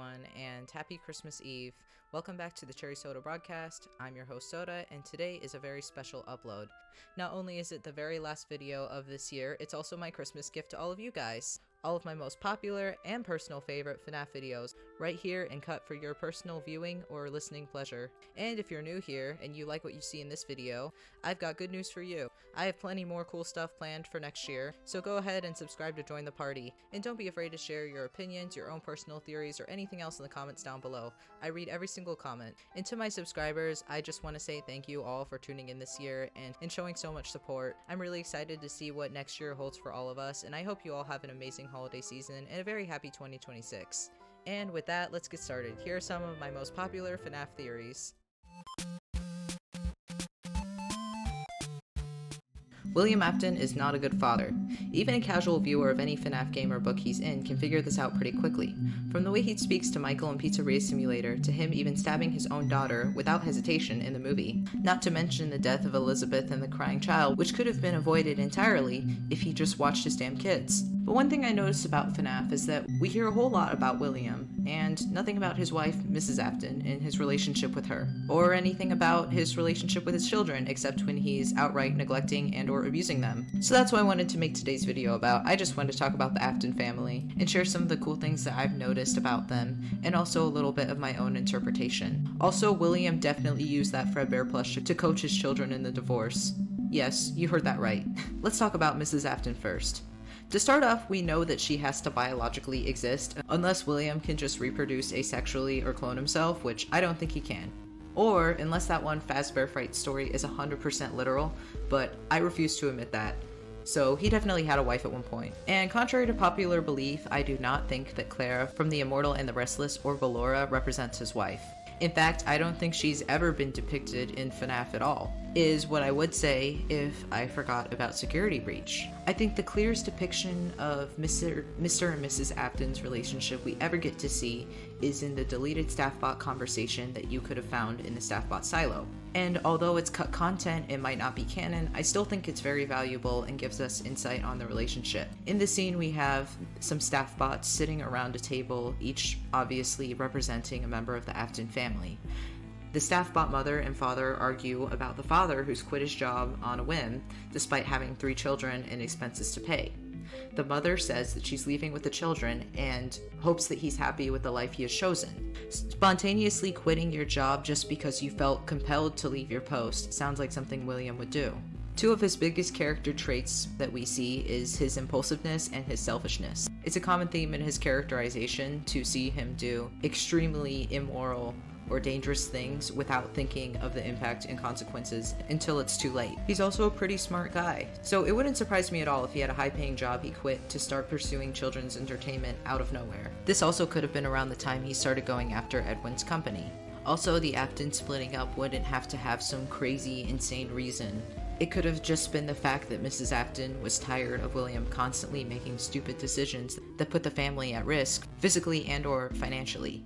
everyone, and happy Christmas Eve. Welcome back to the Cherry Soda broadcast. I'm your host Soda, and today is a very special upload. Not only is it the very last video of this year, it's also my Christmas gift to all of you guys. All of my most popular and personal favorite FNAF videos right here and cut for your personal viewing or listening pleasure. And if you're new here and you like what you see in this video, I've got good news for you. I have plenty more cool stuff planned for next year, so go ahead and subscribe to join the party. And don't be afraid to share your opinions, your own personal theories, or anything else in the comments down below. I read every single comment. And to my subscribers, I just want to say thank you all for tuning in this year and showing so much support. I'm really excited to see what next year holds for all of us, and I hope you all have an amazing holiday season and a very happy 2026. And with that, let's get started. Here are some of my most popular FNAF theories. William Afton is not a good father. Even a casual viewer of any FNAF game or book he's in can figure this out pretty quickly. From the way he speaks to Michael in Pizzeria Simulator, to him even stabbing his own daughter without hesitation in the movie. Not to mention the death of Elizabeth and the crying child, which could have been avoided entirely if he just watched his damn kids. But one thing I noticed about FNAF is that we hear a whole lot about William, and nothing about his wife, Mrs. Afton, and his relationship with her. Or anything about his relationship with his children, except when he's outright neglecting and or abusing them. So that's what I wanted to make today's video about. I just wanted to talk about the Afton family, and share some of the cool things that I've noticed about them, and also a little bit of my own interpretation. Also, William definitely used that Fredbear plush to coach his children in the divorce. Yes, you heard that right. Let's talk about Mrs. Afton first. To start off, we know that she has to biologically exist, unless William can just reproduce asexually or clone himself, which I don't think he can. Or unless that one Fazbear Fright story is 100% literal, but I refuse to admit that. So he definitely had a wife at one point. And contrary to popular belief, I do not think that Clara from The Immortal and the Restless or Valora represents his wife. In fact, I don't think she's ever been depicted in FNAF at all, is what I would say if I forgot about Security Breach. I think the clearest depiction of Mr. and Mrs. Afton's relationship we ever get to see is in the deleted StaffBot conversation that you could have found in the StaffBot silo. And although it's cut content, it might not be canon, I still think it's very valuable and gives us insight on the relationship. In the scene, we have some StaffBots sitting around a table, each obviously representing a member of the Afton family. The StaffBot mother and father argue about the father who's quit his job on a whim, despite having 3 children and expenses to pay. The mother says that she's leaving with the children and hopes that he's happy with the life he has chosen. Spontaneously quitting your job just because you felt compelled to leave your post sounds like something William would do. 2 of his biggest character traits that we see is his impulsiveness and his selfishness. It's a common theme in his characterization to see him do extremely immoral or dangerous things without thinking of the impact and consequences until it's too late. He's also a pretty smart guy, so it wouldn't surprise me at all if he had a high-paying job he quit to start pursuing children's entertainment out of nowhere. This also could have been around the time he started going after Edwin's company. Also, the Afton splitting up wouldn't have to have some crazy, insane reason. It could have just been the fact that Mrs. Afton was tired of William constantly making stupid decisions that put the family at risk, physically and or financially.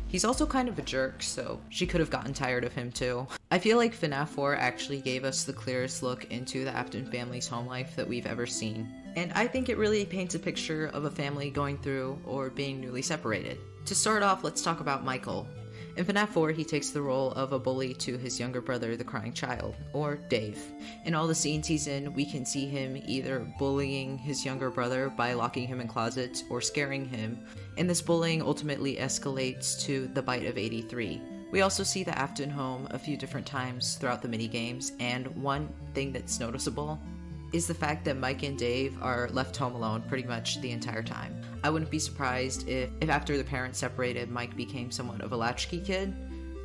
He's also kind of a jerk, so she could have gotten tired of him too. I feel like FNAF 4 actually gave us the clearest look into the Afton family's home life that we've ever seen. And I think it really paints a picture of a family going through or being newly separated. To start off, let's talk about Michael. In FNAF 4, he takes the role of a bully to his younger brother, the crying child, or Dave. In all the scenes he's in, we can see him either bullying his younger brother by locking him in closets or scaring him, and this bullying ultimately escalates to the bite of 83. We also see the Afton home a few different times throughout the minigames, and one thing that's noticeable is the fact that Mike and Dave are left home alone pretty much the entire time. I wouldn't be surprised if after the parents separated, Mike became somewhat of a latchkey kid,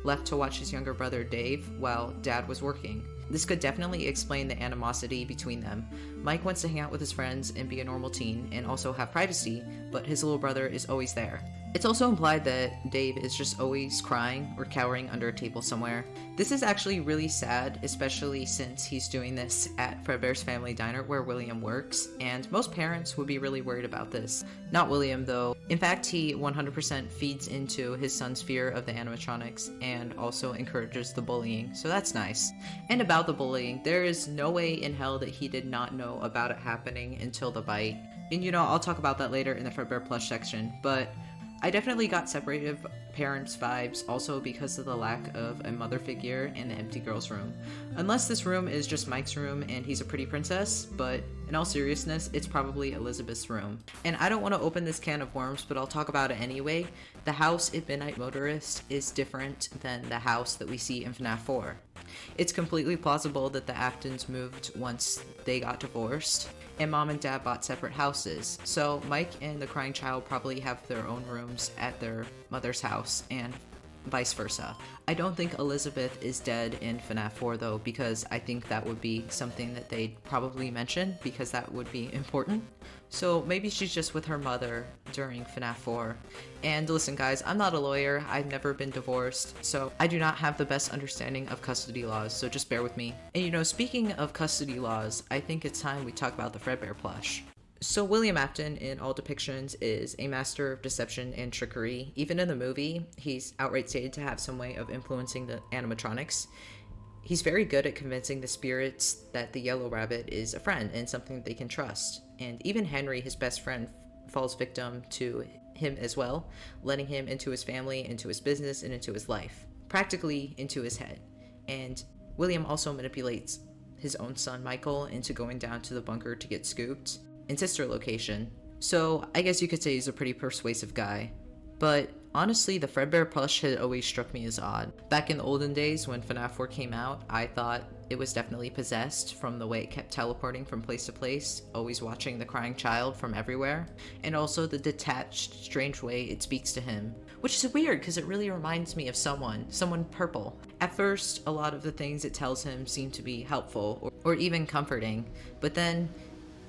left to watch his younger brother Dave while dad was working. This could definitely explain the animosity between them. Mike wants to hang out with his friends and be a normal teen and also have privacy, but his little brother is always there. It's also implied that Dave is just always crying or cowering under a table somewhere. This is actually really sad, especially since he's doing this at Fredbear's Family Diner where William works, and most parents would be really worried about this. Not William though. In fact, he 100% feeds into his son's fear of the animatronics and also encourages the bullying, so that's nice. And about the bullying, there is no way in hell that he did not know about it happening until the bite. And I'll talk about that later in the Fredbear Plush section, but I definitely got separated parents vibes also because of the lack of a mother figure in the empty girl's room. Unless this room is just Mike's room and he's a pretty princess, but in all seriousness, it's probably Elizabeth's room. And I don't want to open this can of worms, but I'll talk about it anyway. The house in Midnight Motorist is different than the house that we see in FNAF 4. It's completely plausible that the Aftons moved once they got divorced, and mom and dad bought separate houses. So Mike and the crying child probably have their own rooms at their mother's house, and vice versa. I don't think Elizabeth is dead in FNAF 4 though, because I think that would be something that they'd probably mention, because that would be important. So maybe she's just with her mother during FNAF 4. And listen guys, I'm not a lawyer, I've never been divorced, so I do not have the best understanding of custody laws, so just bear with me. And you know, speaking of custody laws, I think it's time we talk about the Fredbear plush. So William Afton in all depictions is a master of deception and trickery. Even in the movie, he's outright stated to have some way of influencing the animatronics. He's very good at convincing the spirits that the yellow rabbit is a friend and something they can trust. And even Henry, his best friend, falls victim to him as well, letting him into his family, into his business, and into his life. Practically into his head. And William also manipulates his own son Michael into going down to the bunker to get scooped in sister location. So I guess you could say he's a pretty persuasive guy. But honestly, the Fredbear plush had always struck me as odd. Back in the olden days when FNAF 4 came out, I thought it was definitely possessed from the way it kept teleporting from place to place, always watching the crying child from everywhere, and also the detached, strange way it speaks to him. Which is weird because it really reminds me of someone purple. At first, a lot of the things it tells him seem to be helpful or even comforting, but then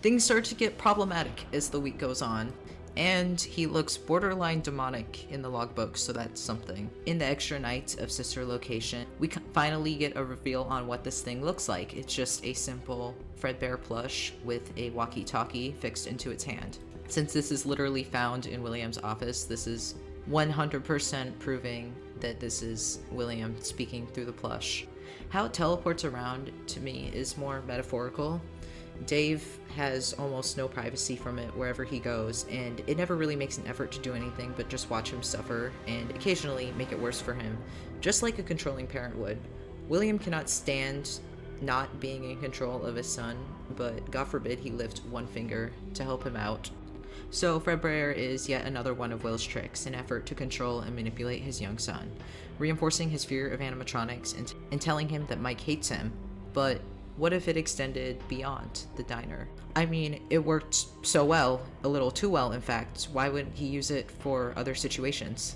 things start to get problematic as the week goes on. And he looks borderline demonic in the logbook, so that's something. In the extra nights of sister location, we finally get a reveal on what this thing looks like. It's just a simple Fredbear plush with a walkie-talkie fixed into its hand. Since this is literally found in William's office, this is 100% proving that this is William speaking through the plush. How it teleports around to me is more metaphorical. Dave has almost no privacy from it wherever he goes, and it never really makes an effort to do anything but just watch him suffer and occasionally make it worse for him, just like a controlling parent would. William cannot stand not being in control of his son, but God forbid he lift one finger to help him out. So Fredbear is yet another one of Will's tricks, an effort to control and manipulate his young son, reinforcing his fear of animatronics and telling him that Mike hates him. But what if it extended beyond the diner? I mean, it worked so well, a little too well in fact. Why wouldn't he use it for other situations?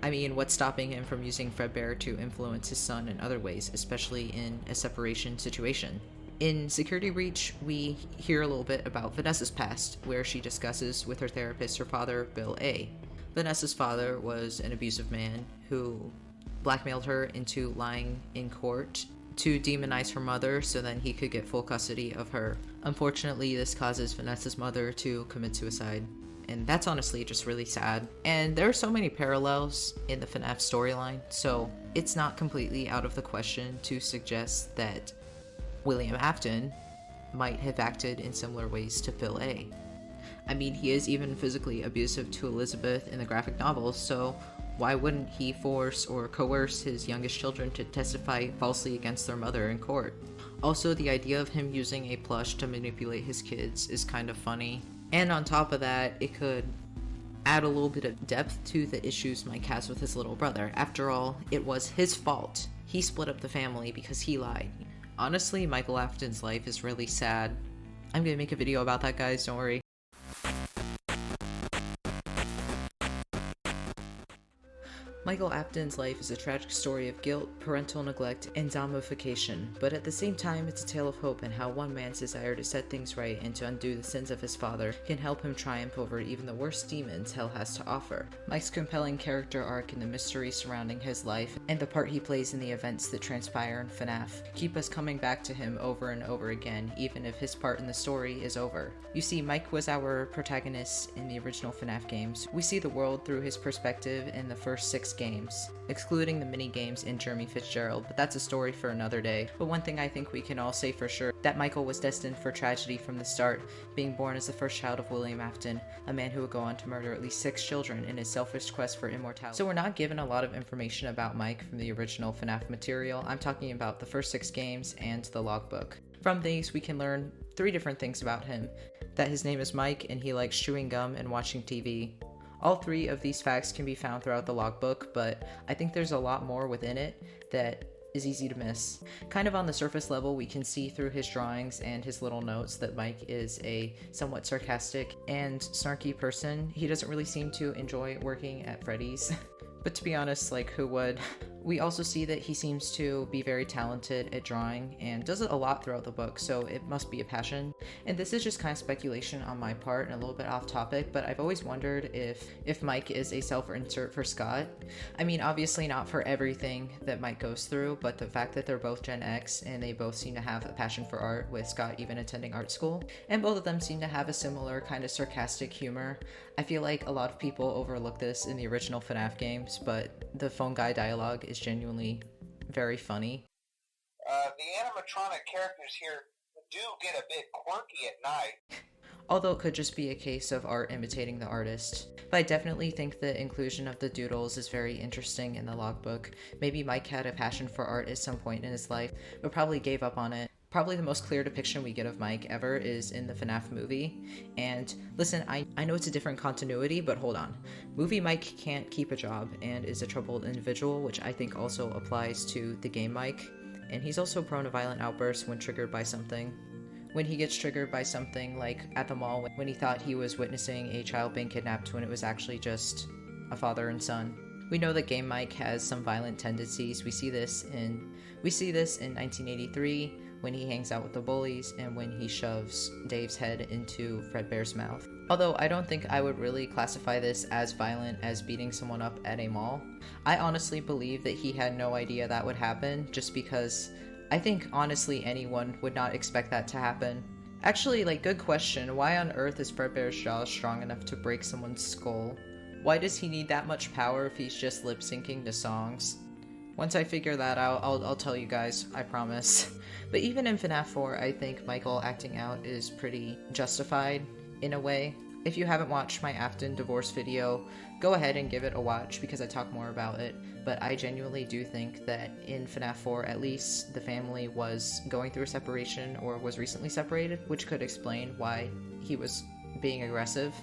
I mean, what's stopping him from using Fredbear to influence his son in other ways, especially in a separation situation? In Security Breach, we hear a little bit about Vanessa's past, where she discusses with her therapist her father, Bill A. Vanessa's father was an abusive man who blackmailed her into lying in court to demonize her mother so then he could get full custody of her. Unfortunately, this causes Vanessa's mother to commit suicide, and that's honestly just really sad. And there are so many parallels in the FNAF storyline, so it's not completely out of the question to suggest that William Afton might have acted in similar ways to Bill A. I mean, he is even physically abusive to Elizabeth in the graphic novels, so why wouldn't he force or coerce his youngest children to testify falsely against their mother in court? Also, the idea of him using a plush to manipulate his kids is kind of funny. And on top of that, it could add a little bit of depth to the issues Mike has with his little brother. After all, it was his fault. He split up the family because he lied. Honestly, Michael Afton's life is really sad. I'm gonna make a video about that, guys, don't worry. Michael Afton's life is a tragic story of guilt, parental neglect, and zombification, but at the same time it's a tale of hope and how one man's desire to set things right and to undo the sins of his father can help him triumph over even the worst demons hell has to offer. Mike's compelling character arc and the mystery surrounding his life, and the part he plays in the events that transpire in FNAF, keep us coming back to him over and over again, even if his part in the story is over. You see, Mike was our protagonist in the original FNAF games. We see the world through his perspective in the first 6 6 games, excluding the mini games in Jeremy Fitzgerald, but that's a story for another day. But one thing I think we can all say for sure, that Michael was destined for tragedy from the start, being born as the first child of William Afton, a man who would go on to murder at least 6 children in his selfish quest for immortality. So we're not given a lot of information about Mike from the original FNAF material. I'm talking about the first 6 games and the logbook. From these, we can learn 3 different things about him. That his name is Mike and he likes chewing gum and watching TV. All 3 of these facts can be found throughout the logbook, but I think there's a lot more within it that is easy to miss. Kind of on the surface level, we can see through his drawings and his little notes that Mike is a somewhat sarcastic and snarky person. He doesn't really seem to enjoy working at Freddy's. But to be honest, like, who would? We also see that he seems to be very talented at drawing and does it a lot throughout the book, so it must be a passion. And this is just kind of speculation on my part and a little bit off topic, but I've always wondered if Mike is a self-insert for Scott. I mean, obviously not for everything that Mike goes through, but the fact that they're both Gen X and they both seem to have a passion for art, with Scott even attending art school, and both of them seem to have a similar kind of sarcastic humor. I feel like a lot of people overlook this in the original FNAF games, but the phone guy dialogue is genuinely very funny. The animatronic characters here do get a bit quirky at night. Although it could just be a case of art imitating the artist. But I definitely think the inclusion of the doodles is very interesting in the logbook. Maybe Mike had a passion for art at some point in his life, but probably gave up on it. Probably the most clear depiction we get of Mike ever is in the FNAF movie. And listen, I know it's a different continuity, but hold on. Movie Mike can't keep a job and is a troubled individual, which I think also applies to the game Mike. And he's also prone to violent outbursts when triggered by something. When he gets triggered by something, like at the mall when he thought he was witnessing a child being kidnapped when it was actually just a father and son. We know that Game Mike has some violent tendencies. We see this in 1983 when he hangs out with the bullies and when he shoves Dave's head into Fredbear's mouth. Although I don't think I would really classify this as violent as beating someone up at a mall. I honestly believe that he had no idea that would happen, just because I think honestly anyone would not expect that to happen. Actually, like, good question, why on earth is Fredbear's jaw strong enough to break someone's skull? Why does he need that much power if he's just lip syncing to songs? Once I figure that out, I'll tell you guys, I promise. But even in FNAF 4, I think Michael acting out is pretty justified, in a way. If you haven't watched my Afton divorce video, go ahead and give it a watch because I talk more about it. But I genuinely do think that in FNAF 4, at least, the family was going through a separation or was recently separated, which could explain why he was being aggressive.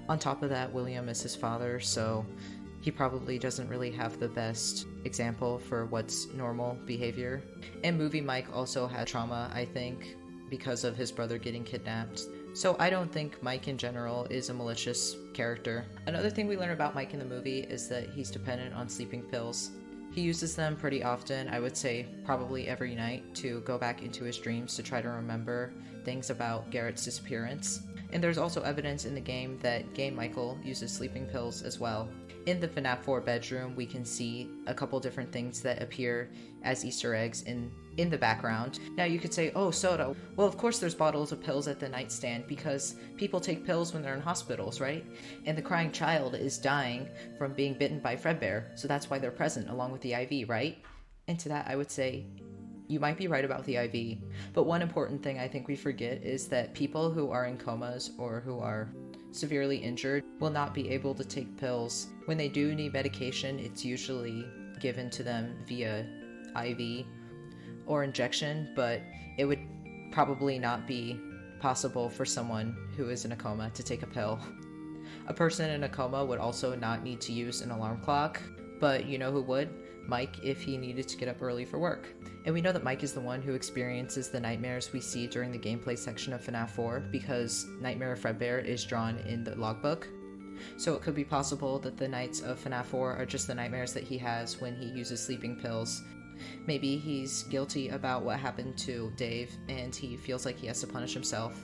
On top of that, William is his father, so he probably doesn't really have the best example for what's normal behavior. And Movie Mike also had trauma, I think, because of his brother getting kidnapped. So I don't think Mike in general is a malicious character. Another thing we learn about Mike in the movie is that he's dependent on sleeping pills. He uses them pretty often, I would say probably every night, to go back into his dreams to try to remember things about Garrett's disappearance. And there's also evidence in the game that Game Michael uses sleeping pills as well. In the FNAF 4 bedroom, we can see a couple different things that appear as Easter eggs in the background. Now you could say, oh, soda. Well, of course there's bottles of pills at the nightstand because people take pills when they're in hospitals, right? And the crying child is dying from being bitten by Fredbear, so that's why they're present along with the IV, right? And to that I would say, you might be right about the IV, but one important thing I think we forget is that people who are in comas or who are severely injured will not be able to take pills. When they do need medication, it's usually given to them via IV or injection, but it would probably not be possible for someone who is in a coma to take a pill. A person in a coma would also not need to use an alarm clock, but you know who would? Mike, if he needed to get up early for work. And we know that Mike is the one who experiences the nightmares we see during the gameplay section of FNAF 4 because Nightmare of Fredbear is drawn in the logbook. So it could be possible that the nights of FNAF 4 are just the nightmares that he has when he uses sleeping pills. Maybe he's guilty about what happened to Dave and he feels like he has to punish himself.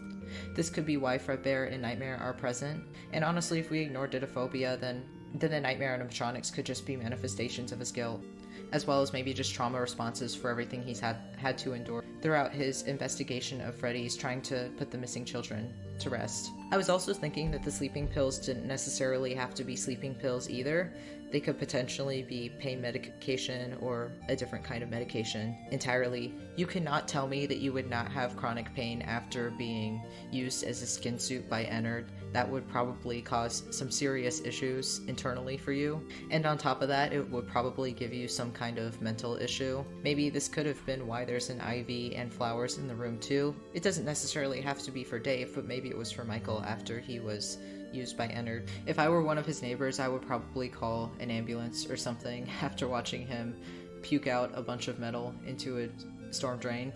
This could be why Fredbear and Nightmare are present, and honestly if we ignore didophobia then then the nightmare animatronics could just be manifestations of his guilt, as well as maybe just trauma responses for everything he's had to endure throughout his investigation of Freddy's trying to put the missing children to rest. I was also thinking that the sleeping pills didn't necessarily have to be sleeping pills either. They could potentially be pain medication or a different kind of medication entirely. You cannot tell me that you would not have chronic pain after being used as a skin suit by Ennard. That would probably cause some serious issues internally for you. And on top of that, it would probably give you some kind of mental issue. Maybe this could have been why there's an IV and flowers in the room too. It doesn't necessarily have to be for Dave, but maybe it was for Michael after he was used by Ennard. If I were one of his neighbors, I would probably call an ambulance or something after watching him puke out a bunch of metal into a storm drain.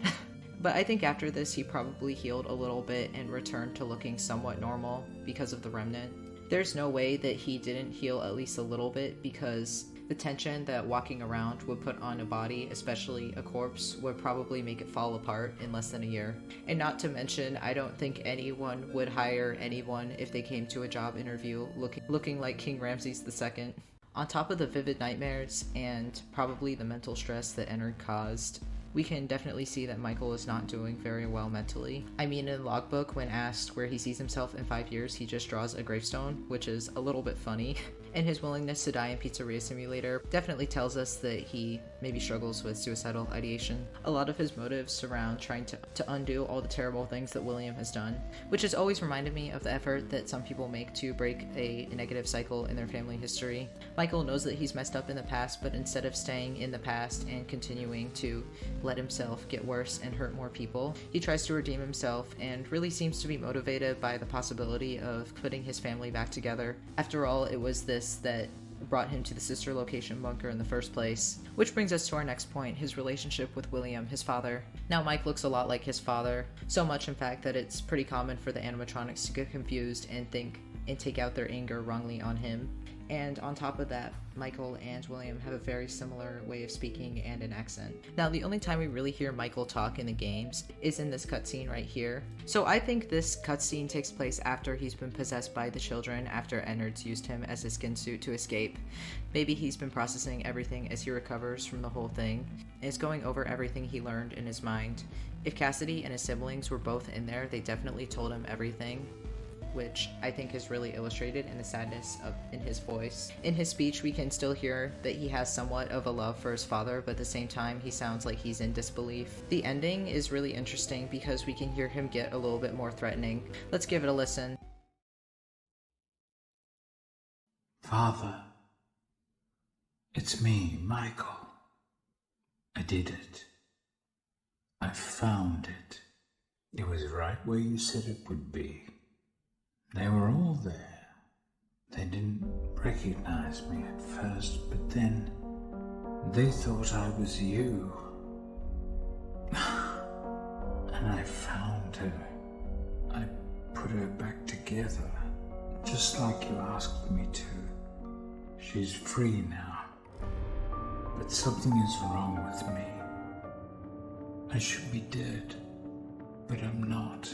But I think after this, he probably healed a little bit and returned to looking somewhat normal because of the remnant. There's no way that he didn't heal at least a little bit, because the tension that walking around would put on a body, especially a corpse, would probably make it fall apart in less than a year. And not to mention, I don't think anyone would hire anyone if they came to a job interview looking like King Ramses II. On top of the vivid nightmares and probably the mental stress that Ennard caused, we can definitely see that Michael is not doing very well mentally. I mean, in the logbook, when asked where he sees himself in 5 years, he just draws a gravestone, which is a little bit funny. And his willingness to die in Pizzeria Simulator definitely tells us that he maybe struggles with suicidal ideation. A lot of his motives surround trying to undo all the terrible things that William has done, which has always reminded me of the effort that some people make to break a negative cycle in their family history. Michael knows that he's messed up in the past, but instead of staying in the past and continuing to let himself get worse and hurt more people, he tries to redeem himself and really seems to be motivated by the possibility of putting his family back together. After all, it was this that brought him to the sister location bunker in the first place. Which brings us to our next point, his relationship with William, his father. Now Mike looks a lot like his father, so much in fact that it's pretty common for the animatronics to get confused and take out their anger wrongly on him. And on top of that, Michael and William have a very similar way of speaking and an accent. Now, the only time we really hear Michael talk in the games is in this cutscene right here. So I think this cutscene takes place after he's been possessed by the children, after Ennard's used him as a skin suit to escape. Maybe he's been processing everything as he recovers from the whole thing, and is going over everything he learned in his mind. If Cassidy and his siblings were both in there, they definitely told him everything, which I think is really illustrated in the sadness in his voice. In his speech, we can still hear that he has somewhat of a love for his father, but at the same time, he sounds like he's in disbelief. The ending is really interesting because we can hear him get a little bit more threatening. Let's give it a listen. Father, it's me, Michael. I did it. I found it. It was right where you said it would be. They were all there. They didn't recognize me at first, but then they thought I was you. And I found her. I put her back together, just like you asked me to. She's free now. But something is wrong with me. I should be dead, but I'm not.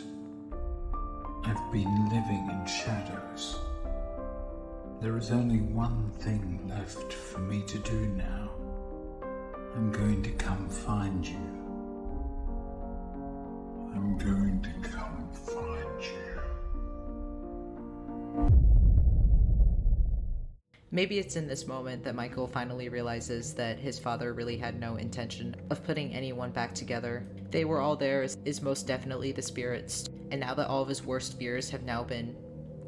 I've been living in shadows. There is only one thing left for me to do now. I'm going to come find you. I'm going to come find you. Maybe it's in this moment that Michael finally realizes that his father really had no intention of putting anyone back together. They were all there is most definitely the spirits, and now that all of his worst fears have now been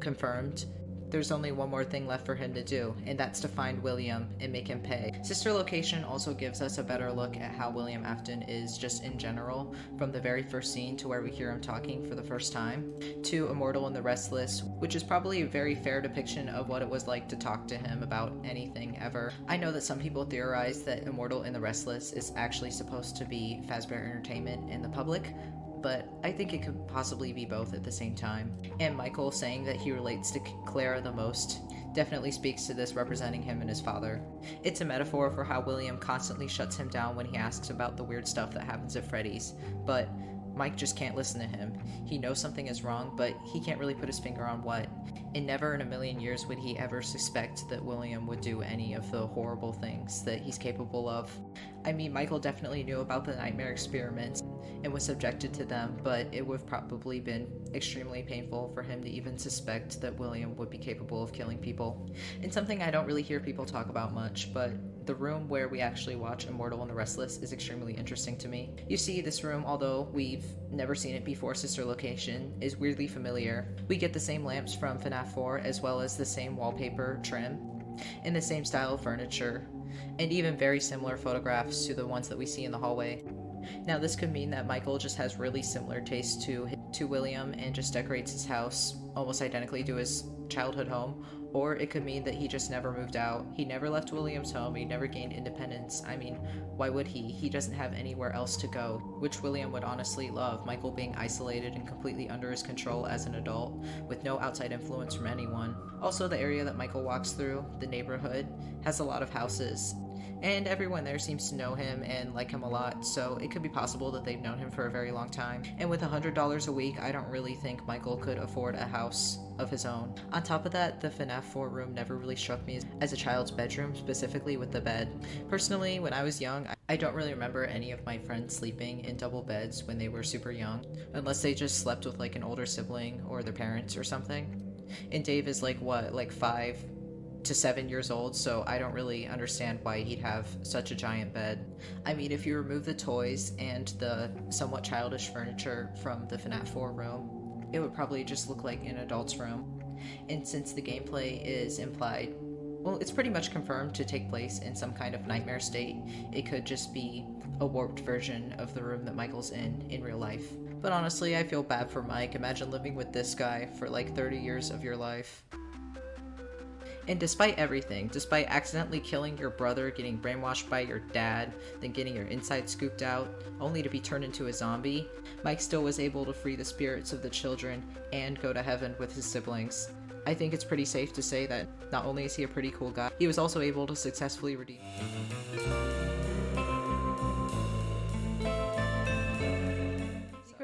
confirmed, there's only one more thing left for him to do, and that's to find William and make him pay. Sister Location also gives us a better look at how William Afton is just in general, from the very first scene to where we hear him talking for the first time, to Immortal and the Restless, which is probably a very fair depiction of what it was like to talk to him about anything ever. I know that some people theorize that Immortal and the Restless is actually supposed to be Fazbear Entertainment and the public, but I think it could possibly be both at the same time. And Michael saying that he relates to Clara the most definitely speaks to this representing him and his father. It's a metaphor for how William constantly shuts him down when he asks about the weird stuff that happens at Freddy's, but Mike just can't listen to him. He knows something is wrong, but he can't really put his finger on what. And never in a million years would he ever suspect that William would do any of the horrible things that he's capable of. I mean, Michael definitely knew about the nightmare experiments and was subjected to them, but it would have probably been extremely painful for him to even suspect that William would be capable of killing people. And something I don't really hear people talk about much, but the room where we actually watch Immortal and the Restless is extremely interesting to me. You see, this room, although we've never seen it before sister location, is weirdly familiar. We get the same lamps from FNAF 4 as well as the same wallpaper trim and the same style of furniture, and even very similar photographs to the ones that we see in the hallway. Now this could mean that Michael just has really similar tastes to William and just decorates his house almost identically to his childhood home, or it could mean that he just never moved out. He never left William's home, he never gained independence. I mean, why would he? He doesn't have anywhere else to go, which William would honestly love, Michael being isolated and completely under his control as an adult, with no outside influence from anyone. Also, the area that Michael walks through, the neighborhood, has a lot of houses, and everyone there seems to know him and like him a lot, so it could be possible that they've known him for a very long time. And with $100 a week, I don't really think Michael could afford a house of his own. On top of that, the FNAF 4 room never really struck me as a child's bedroom, specifically with the bed. Personally, when I was young, I don't really remember any of my friends sleeping in double beds when they were super young, unless they just slept with like an older sibling or their parents or something. And Dave is like 5 to 7 years old, so I don't really understand why he'd have such a giant bed. I mean, if you remove the toys and the somewhat childish furniture from the FNAF 4 room, it would probably just look like an adult's room. And since the gameplay is implied, well, it's pretty much confirmed to take place in some kind of nightmare state, it could just be a warped version of the room that Michael's in real life. But honestly, I feel bad for Mike. Imagine living with this guy for like 30 years of your life. And despite everything, despite accidentally killing your brother, getting brainwashed by your dad, then getting your insides scooped out, only to be turned into a zombie, Mike still was able to free the spirits of the children and go to heaven with his siblings. I think it's pretty safe to say that not only is he a pretty cool guy, he was also able to successfully redeem.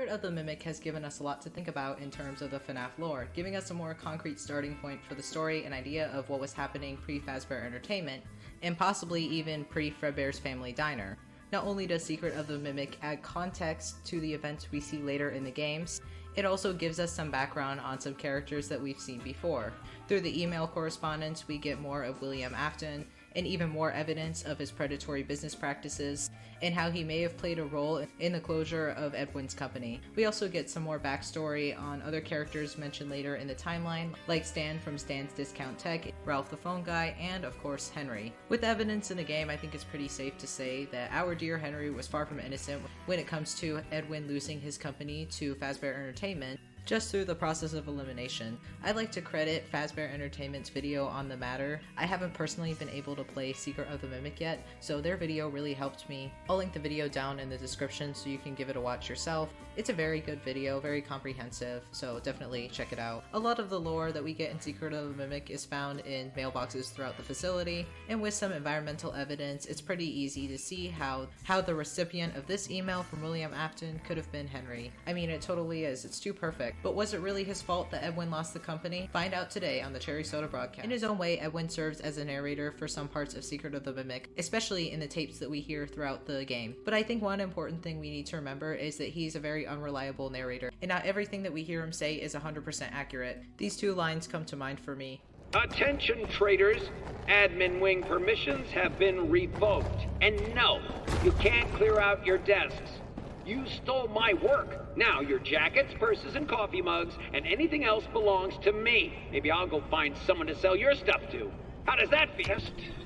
Of the Mimic has given us a lot to think about in terms of the FNAF lore, giving us a more concrete starting point for the story, an idea of what was happening pre-Fazbear Entertainment, and possibly even pre-Fredbear's Family Diner. Not only does Secret of the Mimic add context to the events we see later in the games, it also gives us some background on some characters that we've seen before. Through the email correspondence, we get more of William Afton, and even more evidence of his predatory business practices, and how he may have played a role in the closure of Edwin's company. We also get some more backstory on other characters mentioned later in the timeline, like Stan from Stan's Discount Tech, Ralph the Phone Guy, and of course Henry. With the evidence in the game, I think it's pretty safe to say that our dear Henry was far from innocent when it comes to Edwin losing his company to Fazbear Entertainment, just through the process of elimination. I'd like to credit Fazbear Entertainment's video on the matter. I haven't personally been able to play Secret of the Mimic yet, so their video really helped me. I'll link the video down in the description so you can give it a watch yourself. It's a very good video, very comprehensive, so definitely check it out. A lot of the lore that we get in Secret of the Mimic is found in mailboxes throughout the facility, and with some environmental evidence, it's pretty easy to see how the recipient of this email from William Afton could have been Henry. I mean, it totally is. It's too perfect. But was it really his fault that Edwin lost the company? Find out today on the Cherry Soda broadcast. In his own way, Edwin serves as a narrator for some parts of Secret of the Mimic, especially in the tapes that we hear throughout the game. But I think one important thing we need to remember is that he's a very unreliable narrator, and not everything that we hear him say is 100% accurate. These two lines come to mind for me. Attention traders, admin wing permissions have been revoked. And no, you can't clear out your desks. You stole my work. Now your jackets, purses, and coffee mugs, and anything else belongs to me. Maybe I'll go find someone to sell your stuff to. How does that feel?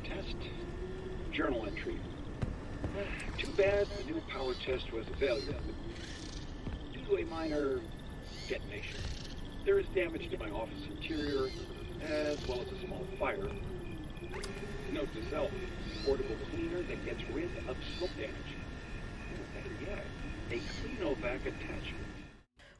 Test. Journal entry. Too bad the new power test was a failure. Due to a minor detonation, there is damage to my office interior, as well as a small fire. Note to self, portable cleaner that gets rid of smoke damage. Better yet, a Cleanovac attachment.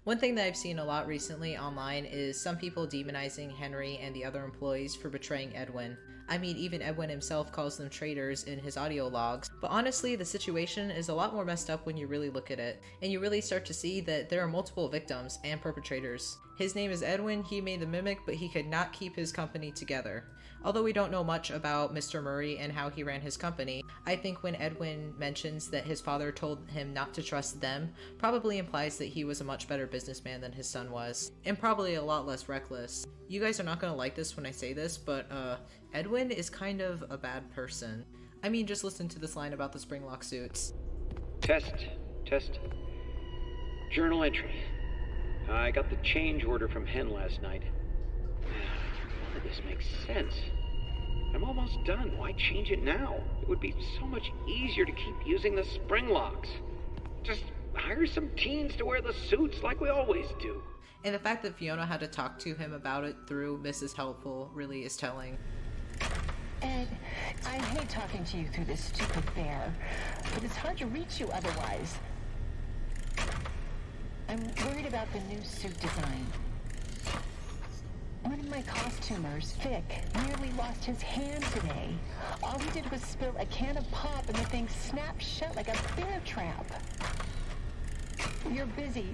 One thing that I've seen a lot recently online is some people demonizing Henry and the other employees for betraying Edwin. I mean, even Edwin himself calls them traitors in his audio logs. But honestly, the situation is a lot more messed up when you really look at it, and you really start to see that there are multiple victims and perpetrators. His name is Edwin, he made the mimic, but he could not keep his company together. Although we don't know much about Mr. Murray and how he ran his company, I think when Edwin mentions that his father told him not to trust them, probably implies that he was a much better businessman than his son was, and probably a lot less reckless. You guys are not gonna like this when I say this, but Edwin is kind of a bad person. I mean, just listen to this line about the springlock suits. Test. Journal entry. I got the change order from Hen last night. None of this makes sense. I'm almost done. Why change it now? It would be so much easier to keep using the spring locks. Just hire some teens to wear the suits like we always do. And the fact that Fiona had to talk to him about it through Mrs. Helpful really is telling. Ed, I hate talking to you through this stupid bear, but it's hard to reach you otherwise. I'm worried about the new suit design. One of my costumers, Vic, nearly lost his hand today. All he did was spill a can of pop and the thing snapped shut like a bear trap. You're busy,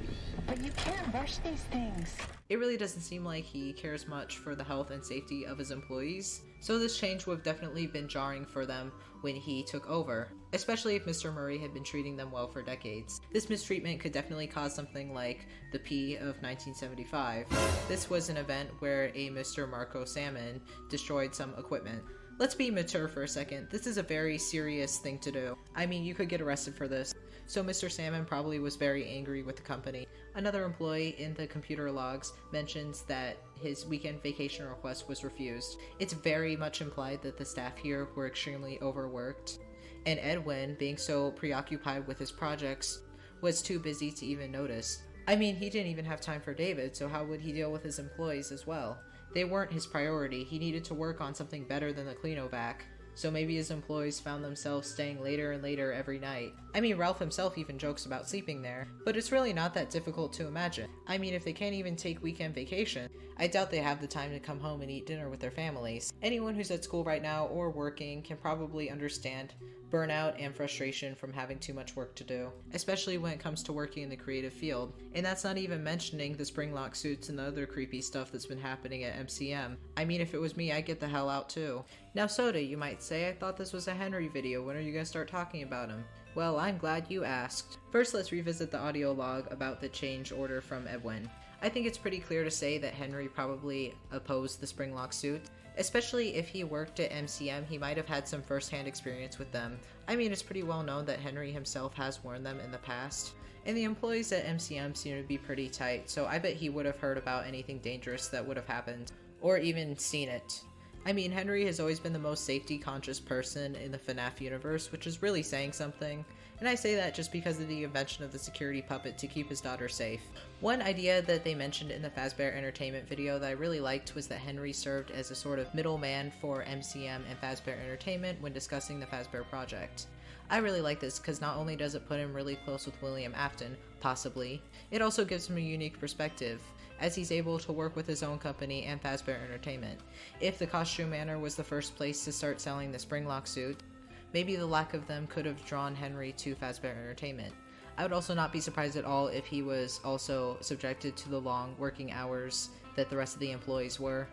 but you can't rush these things. It really doesn't seem like he cares much for the health and safety of his employees, so this change would have definitely been jarring for them when he took over, especially if Mr. Murray had been treating them well for decades. This mistreatment could definitely cause something like the P of 1975. This was an event where a Mr. Marco Salmon destroyed some equipment. Let's be mature for a second. This is a very serious thing to do. I mean, you could get arrested for this. So Mr. Salmon probably was very angry with the company. Another employee in the computer logs mentions that his weekend vacation request was refused. It's very much implied that the staff here were extremely overworked, and Edwin, being so preoccupied with his projects, was too busy to even notice. I mean, he didn't even have time for David, so how would he deal with his employees as well? They weren't his priority. He needed to work on something better than the Cleanovac. So maybe his employees found themselves staying later and later every night. I mean, Ralph himself even jokes about sleeping there, but it's really not that difficult to imagine. I mean, if they can't even take weekend vacation, I doubt they have the time to come home and eat dinner with their families. Anyone who's at school right now or working can probably understand burnout and frustration from having too much work to do, especially when it comes to working in the creative field. And that's not even mentioning the springlock suits and the other creepy stuff that's been happening at MCM. I mean, if it was me, I'd get the hell out too. Now Soda, you might say, I thought this was a Henry video. When are you gonna start talking about him? Well, I'm glad you asked. First, let's revisit the audio log about the change order from Edwin. I think it's pretty clear to say that Henry probably opposed the springlock suit. Especially if he worked at MCM, he might have had some first-hand experience with them. I mean, it's pretty well known that Henry himself has worn them in the past. And the employees at MCM seem to be pretty tight, so I bet he would have heard about anything dangerous that would have happened, or even seen it. I mean, Henry has always been the most safety-conscious person in the FNAF universe, which is really saying something. And I say that just because of the invention of the security puppet to keep his daughter safe. One idea that they mentioned in the Fazbear Entertainment video that I really liked was that Henry served as a sort of middleman for MCM and Fazbear Entertainment when discussing the Fazbear project. I really like this because not only does it put him really close with William Afton, possibly, it also gives him a unique perspective, as he's able to work with his own company and Fazbear Entertainment. If the Costume Manor was the first place to start selling the springlock suit, maybe the lack of them could have drawn Henry to Fazbear Entertainment. I would also not be surprised at all if he was also subjected to the long working hours that the rest of the employees were.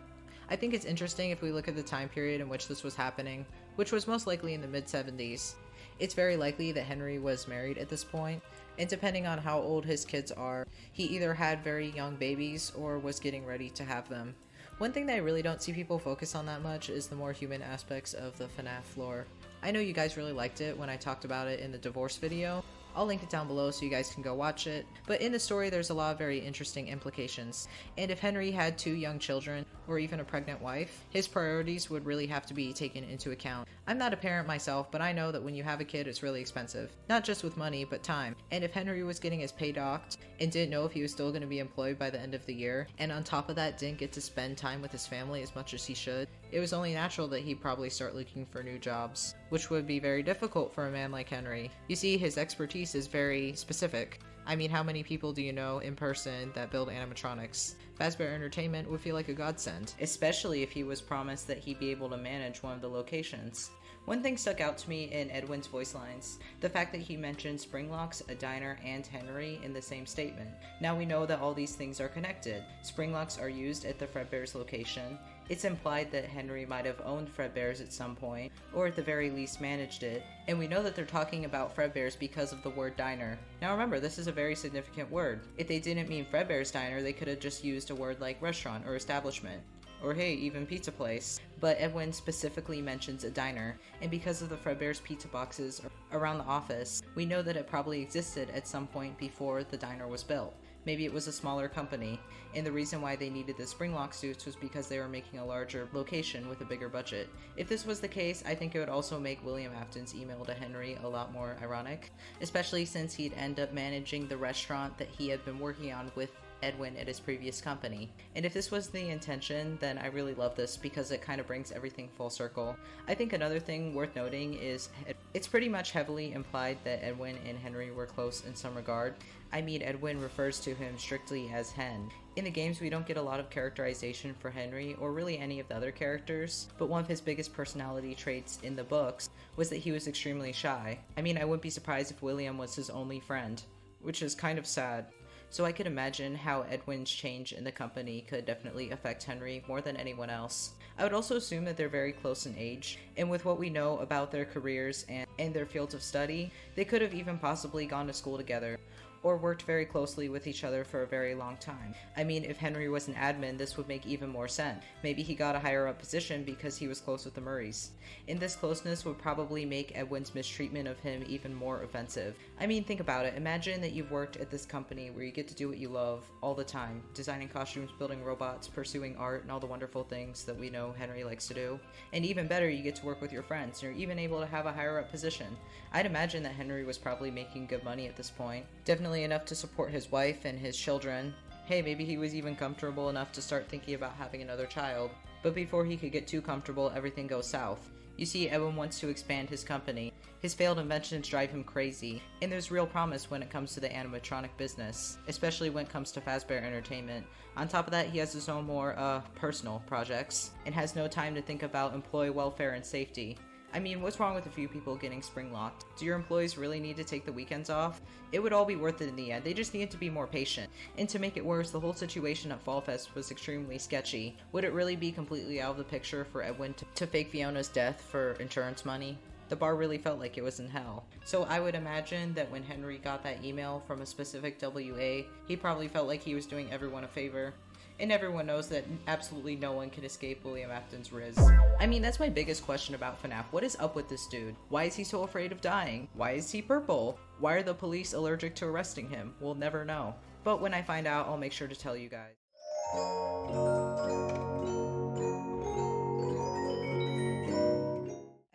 I think it's interesting if we look at the time period in which this was happening, which was most likely in the mid-70s. It's very likely that Henry was married at this point, and depending on how old his kids are, he either had very young babies or was getting ready to have them. One thing that I really don't see people focus on that much is the more human aspects of the FNAF lore. I know you guys really liked it when I talked about it in the divorce video. I'll link it down below so you guys can go watch it. But in the story, there's a lot of very interesting implications. And if Henry had 2 young children, or even a pregnant wife, his priorities would really have to be taken into account. I'm not a parent myself, but I know that when you have a kid, it's really expensive. Not just with money, but time. And if Henry was getting his pay docked and didn't know if he was still going to be employed by the end of the year, and on top of that didn't get to spend time with his family as much as he should, it was only natural that he'd probably start looking for new jobs, which would be very difficult for a man like Henry. You see, his expertise is very specific. I mean, how many people do you know in person that build animatronics? Fazbear Entertainment would feel like a godsend, especially if he was promised that he'd be able to manage one of the locations. One thing stuck out to me in Edwin's voice lines, the fact that he mentioned Springlocks, a diner, and Henry in the same statement. Now we know that all these things are connected. Springlocks are used at the Fredbear's location. It's implied that Henry might have owned Fredbear's at some point, or at the very least managed it, and we know that they're talking about Fredbear's because of the word diner. Now remember, this is a very significant word. If they didn't mean Fredbear's diner, they could have just used a word like restaurant or establishment. Or hey, even pizza place. But Edwin specifically mentions a diner, and because of the Fredbear's pizza boxes around the office, we know that it probably existed at some point before the diner was built. Maybe it was a smaller company, and the reason why they needed the Springlock suits was because they were making a larger location with a bigger budget. If this was the case, I think it would also make William Afton's email to Henry a lot more ironic, especially since he'd end up managing the restaurant that he had been working on with Edwin at his previous company. And if this was the intention, then I really love this because it kind of brings everything full circle. I think another thing worth noting is it's pretty much heavily implied that Edwin and Henry were close in some regard. I mean, Edwin refers to him strictly as Hen. In the games, we don't get a lot of characterization for Henry, or really any of the other characters, but one of his biggest personality traits in the books was that he was extremely shy. I mean, I wouldn't be surprised if William was his only friend, which is kind of sad. So I could imagine how Edwin's change in the company could definitely affect Henry more than anyone else. I would also assume that they're very close in age, and with what we know about their careers and their fields of study, they could have even possibly gone to school together, or worked very closely with each other for a very long time. I mean, if Henry was an admin, this would make even more sense. Maybe he got a higher up position because he was close with the Murrays. And this closeness would probably make Edwin's mistreatment of him even more offensive. I mean, think about it. Imagine that you've worked at this company where you get to do what you love all the time, designing costumes, building robots, pursuing art, and all the wonderful things that we know Henry likes to do. And even better, you get to work with your friends, and you're even able to have a higher up position. I'd imagine that Henry was probably making good money at this point. Definitely enough to support his wife and his children. Hey, maybe he was even comfortable enough to start thinking about having another child. But before he could get too comfortable, everything goes south. You see, Edwin wants to expand his company. His failed inventions drive him crazy, and there's real promise when it comes to the animatronic business, especially when it comes to Fazbear Entertainment. On top of that, he has his own more, personal projects, and has no time to think about employee welfare and safety. I mean, what's wrong with a few people getting spring locked? Do your employees really need to take the weekends off? It would all be worth it in the end. They just needed to be more patient. And to make it worse, the whole situation at Fall Fest was extremely sketchy. Would it really be completely out of the picture for Edwin to fake Fiona's death for insurance money? The bar really felt like it was in hell. So I would imagine that when Henry got that email from a specific WA, he probably felt like he was doing everyone a favor. And everyone knows that absolutely no one can escape William Afton's Riz. I mean, that's my biggest question about FNAF. What is up with this dude? Why is he so afraid of dying? Why is he purple? Why are the police allergic to arresting him? We'll never know. But when I find out, I'll make sure to tell you guys.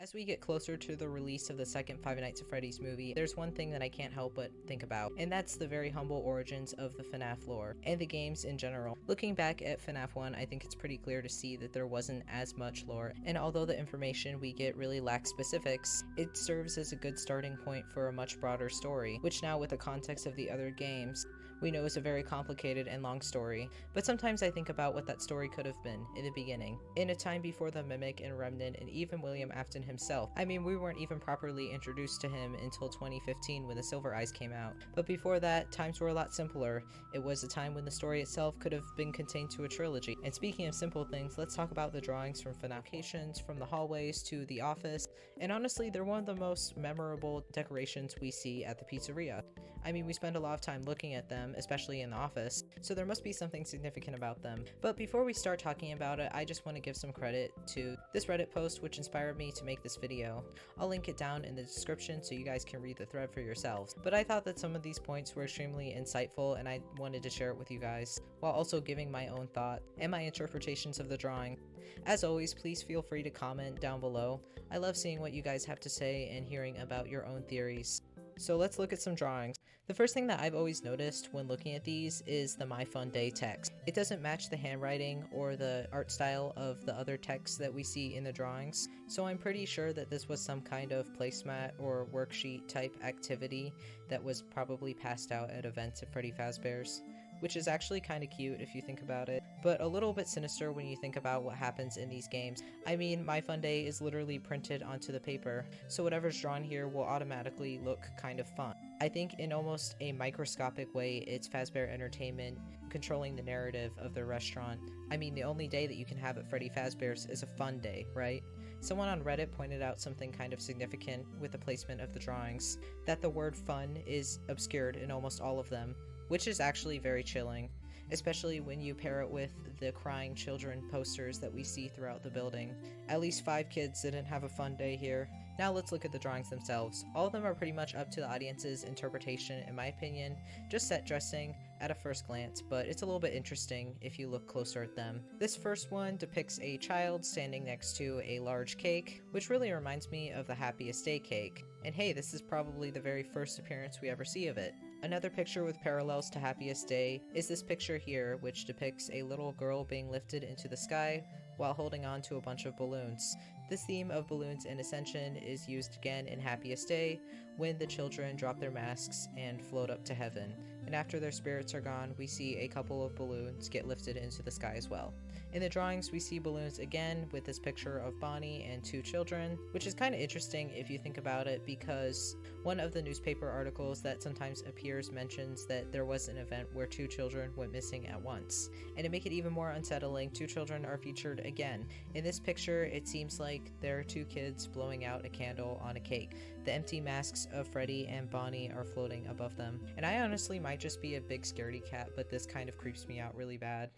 As we get closer to the release of the second Five Nights at Freddy's movie, there's one thing that I can't help but think about, and that's the very humble origins of the FNAF lore, and the games in general. Looking back at FNAF 1, I think it's pretty clear to see that there wasn't as much lore, and although the information we get really lacks specifics, it serves as a good starting point for a much broader story, which now with the context of the other games, we know is a very complicated and long story, but sometimes I think about what that story could have been in the beginning, in a time before the Mimic and Remnant and even William Afton himself. I mean, we weren't even properly introduced to him until 2015 when the Silver Eyes came out, but before that, times were a lot simpler. It was a time when the story itself could have been contained to a trilogy. And speaking of simple things, let's talk about the drawings from FNAF locations, from the hallways to the office, and honestly, they're one of the most memorable decorations we see at the pizzeria. I mean, we spend a lot of time looking at them, them, especially in the office, so there must be something significant about them. But before we start talking about it, I just want to give some credit to this Reddit post which inspired me to make this video. I'll link it down in the description so you guys can read the thread for yourselves. But I thought that some of these points were extremely insightful and I wanted to share it with you guys, while also giving my own thought and my interpretations of the drawing. As always, please feel free to comment down below. I love seeing what you guys have to say and hearing about your own theories. So let's look at some drawings. The first thing that I've always noticed when looking at these is the My Fun Day text. It doesn't match the handwriting or the art style of the other text that we see in the drawings, so I'm pretty sure that this was some kind of placemat or worksheet type activity that was probably passed out at events at Freddy Fazbear's, which is actually kind of cute if you think about it, but a little bit sinister when you think about what happens in these games. I mean, My Fun Day is literally printed onto the paper, so whatever's drawn here will automatically look kind of fun. I think in almost a microscopic way, it's Fazbear Entertainment controlling the narrative of their restaurant. I mean, the only day that you can have at Freddy Fazbear's is a fun day, right? Someone on Reddit pointed out something kind of significant with the placement of the drawings, that the word fun is obscured in almost all of them, which is actually very chilling, especially when you pair it with the crying children posters that we see throughout the building. At least 5 kids didn't have a fun day here. Now let's look at the drawings themselves. All of them are pretty much up to the audience's interpretation in my opinion, just set dressing at a first glance, but it's a little bit interesting if you look closer at them. This first one depicts a child standing next to a large cake, which really reminds me of the Happiest Day cake. And hey, this is probably the very first appearance we ever see of it. Another picture with parallels to Happiest Day is this picture here, which depicts a little girl being lifted into the sky while holding on to a bunch of balloons. This theme of balloons in Ascension is used again in Happiest Day when the children drop their masks and float up to heaven. And after their spirits are gone, we see a couple of balloons get lifted into the sky as well. In the drawings, we see balloons again with this picture of Bonnie and 2 children, which is kind of interesting if you think about it, because one of the newspaper articles that sometimes appears mentions that there was an event where 2 children went missing at once. And to make it even more unsettling, 2 children are featured again. In this picture, it seems like there are 2 kids blowing out a candle on a cake. The empty masks of Freddy and Bonnie are floating above them. And I honestly might just be a big scaredy cat, but this kind of creeps me out really bad.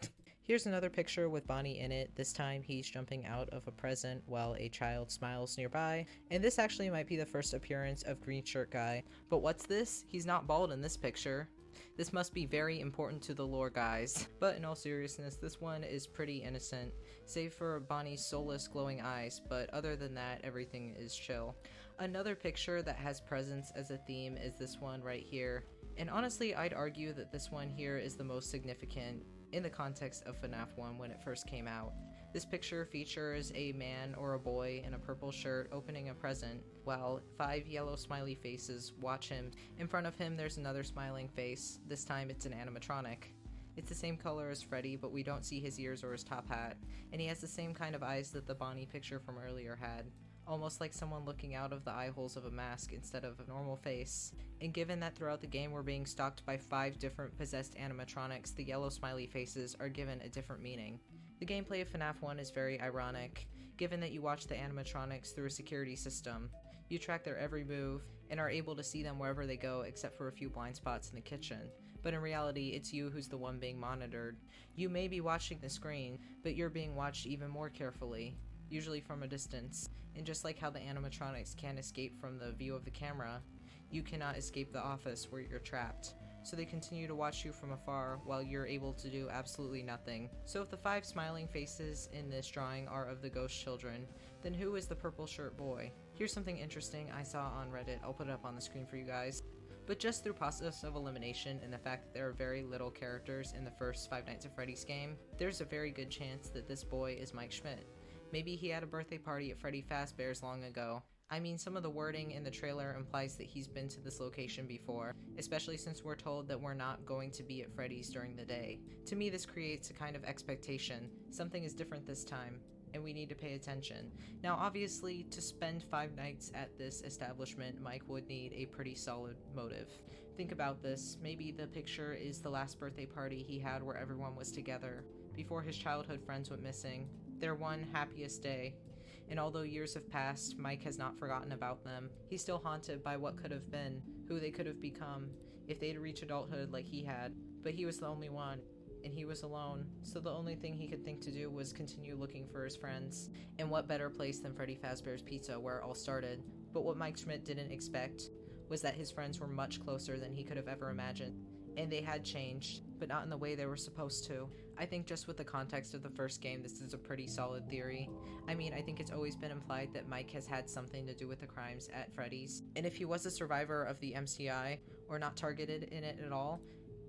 Here's another picture with Bonnie in it. This time he's jumping out of a present while a child smiles nearby. And this actually might be the first appearance of Green Shirt Guy. But what's this? He's not bald in this picture. This must be very important to the lore, guys. But in all seriousness, this one is pretty innocent, save for Bonnie's soulless glowing eyes, but other than that, everything is chill. Another picture that has presence as a theme is this one right here. And honestly, I'd argue that this one here is the most significant in the context of FNAF 1 when it first came out. This picture features a man or a boy in a purple shirt opening a present, while 5 yellow smiley faces watch him. In front of him there's another smiling face, this time it's an animatronic. It's the same color as Freddy, but we don't see his ears or his top hat, and he has the same kind of eyes that the Bonnie picture from earlier had. Almost like someone looking out of the eye holes of a mask instead of a normal face. And given that throughout the game we're being stalked by 5 different possessed animatronics, the yellow smiley faces are given a different meaning. The gameplay of FNAF 1 is very ironic, given that you watch the animatronics through a security system. You track their every move, and are able to see them wherever they go except for a few blind spots in the kitchen. But in reality, it's you who's the one being monitored. You may be watching the screen, but you're being watched even more carefully, usually from a distance. And just like how the animatronics can't escape from the view of the camera, you cannot escape the office where you're trapped. So they continue to watch you from afar while you're able to do absolutely nothing. So if the 5 smiling faces in this drawing are of the ghost children, then who is the purple shirt boy? Here's something interesting I saw on Reddit. I'll put it up on the screen for you guys. But just through process of elimination and the fact that there are very little characters in the first Five Nights at Freddy's game, there's a very good chance that this boy is Mike Schmidt. Maybe he had a birthday party at Freddy Fazbear's long ago. I mean, some of the wording in the trailer implies that he's been to this location before, especially since we're told that we're not going to be at Freddy's during the day. To me, this creates a kind of expectation. Something is different this time, and we need to pay attention. Now, obviously, to spend 5 nights at this establishment, Mike would need a pretty solid motive. Think about this. Maybe the picture is the last birthday party he had where everyone was together, before his childhood friends went missing. Their one happiest day. And although years have passed, Mike has not forgotten about them. He's still haunted by what could have been, who they could have become, if they'd reached adulthood like he had. but he was the only one, and he was alone, so the only thing he could think to do was continue looking for his friends. And what better place than Freddy Fazbear's Pizza, where it all started. But what Mike Schmidt didn't expect was that his friends were much closer than he could have ever imagined. And they had changed, but not in the way they were supposed to. I think just with the context of the first game, this is a pretty solid theory. I mean, I think it's always been implied that Mike has had something to do with the crimes at Freddy's. And if he was a survivor of the MCI, or not targeted in it at all,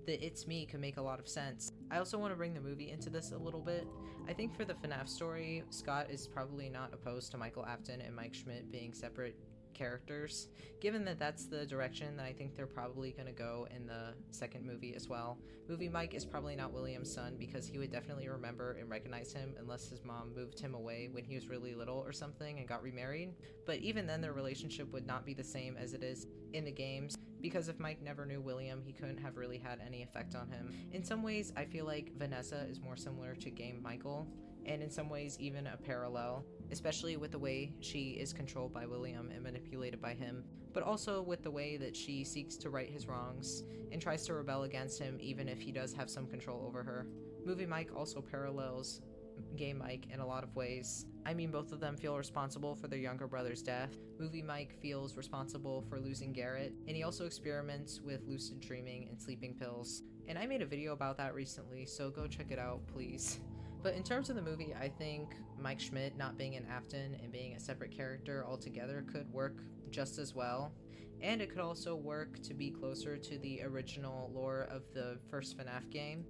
the It's Me could make a lot of sense. I also want to bring the movie into this a little bit. I think for the FNAF story, Scott is probably not opposed to Michael Afton and Mike Schmidt being separate characters, given that that's the direction that I think they're probably going to go in the second movie as well. Movie Mike is probably not William's son because he would definitely remember and recognize him unless his mom moved him away when he was really little or something and got remarried. But even then their relationship would not be the same as it is in the games, because if Mike never knew William, he couldn't have really had any effect on him. In some ways, I feel like Vanessa is more similar to Game Michael, and in some ways even a parallel, especially with the way she is controlled by William and manipulated by him, but also with the way that she seeks to right his wrongs and tries to rebel against him even if he does have some control over her. Movie Mike also parallels Game Mike in a lot of ways. I mean, both of them feel responsible for their younger brother's death. Movie Mike feels responsible for losing Garrett, and he also experiments with lucid dreaming and sleeping pills. And I made a video about that recently, so go check it out, please. But in terms of the movie, I think Mike Schmidt not being an Afton and being a separate character altogether could work just as well. And it could also work to be closer to the original lore of the first FNAF game.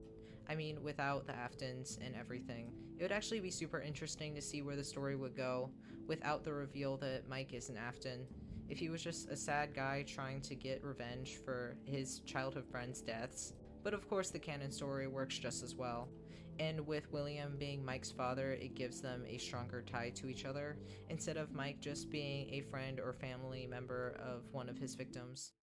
I mean, without the Aftons and everything. It would actually be super interesting to see where the story would go without the reveal that Mike is an Afton. If he was just a sad guy trying to get revenge for his childhood friends' deaths. But of course the canon story works just as well. And with William being Mike's father, it gives them a stronger tie to each other, instead of Mike just being a friend or family member of one of his victims.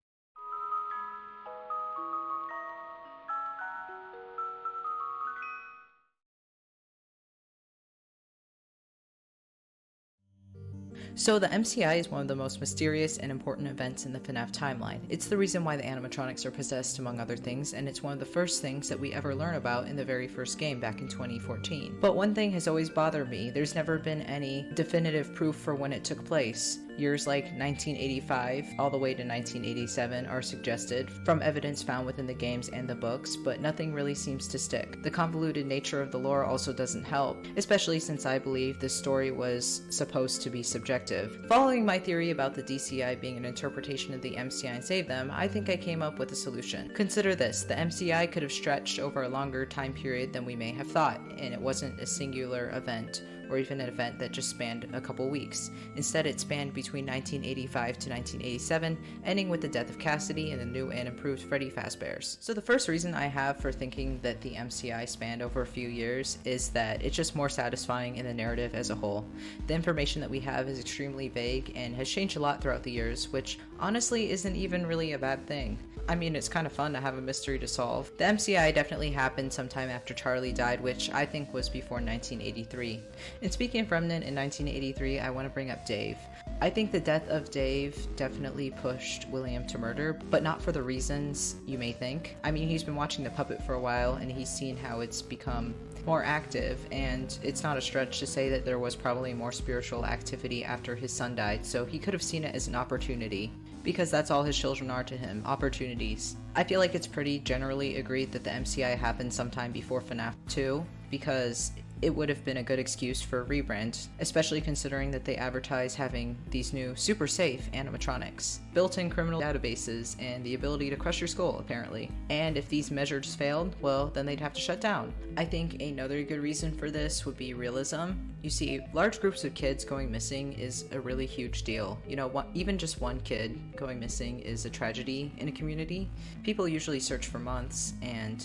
So the MCI is one of the most mysterious and important events in the FNAF timeline. It's the reason why the animatronics are possessed, among other things, and it's one of the first things that we ever learn about in the very first game back in 2014. But one thing has always bothered me: there's never been any definitive proof for when it took place. Years like 1985 all the way to 1987 are suggested from evidence found within the games and the books, but nothing really seems to stick. The convoluted nature of the lore also doesn't help, especially since I believe this story was supposed to be subjective. Following my theory about the DCI being an interpretation of the MCI and Save Them, I think I came up with a solution. Consider this: the MCI could have stretched over a longer time period than we may have thought, and it wasn't a singular event, or even an event that just spanned a couple weeks. Instead, it spanned between 1985 to 1987, ending with the death of Cassidy and the new and improved Freddy Fazbear's. So the first reason I have for thinking that the MCI spanned over a few years is that it's just more satisfying in the narrative as a whole. The information that we have is extremely vague and has changed a lot throughout the years, which honestly isn't even really a bad thing. I mean, it's kind of fun to have a mystery to solve. The MCI definitely happened sometime after Charlie died, which I think was before 1983. And speaking of Remnant in 1983, I want to bring up Dave. I think the death of Dave definitely pushed William to murder, but not for the reasons you may think. I mean, he's been watching the puppet for a while, and he's seen how it's become more active, and it's not a stretch to say that there was probably more spiritual activity after his son died, so he could have seen it as an opportunity, because that's all his children are to him, opportunities. I feel like it's pretty generally agreed that the MCI happened sometime before FNAF 2, because it would have been a good excuse for a rebrand, especially considering that they advertise having these new super safe animatronics, built-in criminal databases, and the ability to crush your skull, apparently. And if these measures failed, well, then they'd have to shut down. I think another good reason for this would be realism. You see, large groups of kids going missing is a really huge deal. You know, even just one kid going missing is a tragedy in a community. People usually search for months and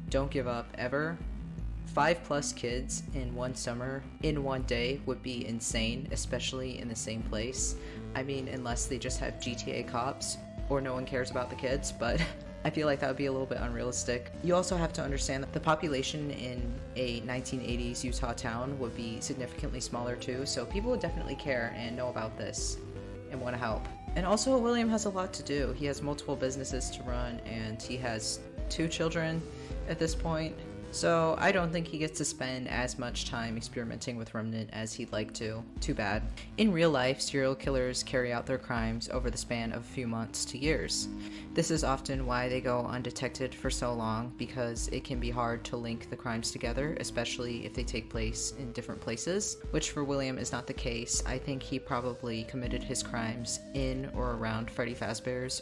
don't give up ever. 5+ kids in one summer, in one day, would be insane, especially in the same place. I mean, unless they just have GTA cops, or no one cares about the kids, but I feel like that would be a little bit unrealistic. You also have to understand that the population in a 1980s Utah town would be significantly smaller too, so people would definitely care and know about this and want to help. And also, William has a lot to do. He has multiple businesses to run, and he has 2 children at this point. So I don't think he gets to spend as much time experimenting with Remnant as he'd like to. Too bad. In real life, serial killers carry out their crimes over the span of a few months to years. This is often why they go undetected for so long, because it can be hard to link the crimes together, especially if they take place in different places, which for William is not the case. I think he probably committed his crimes in or around Freddy Fazbear's,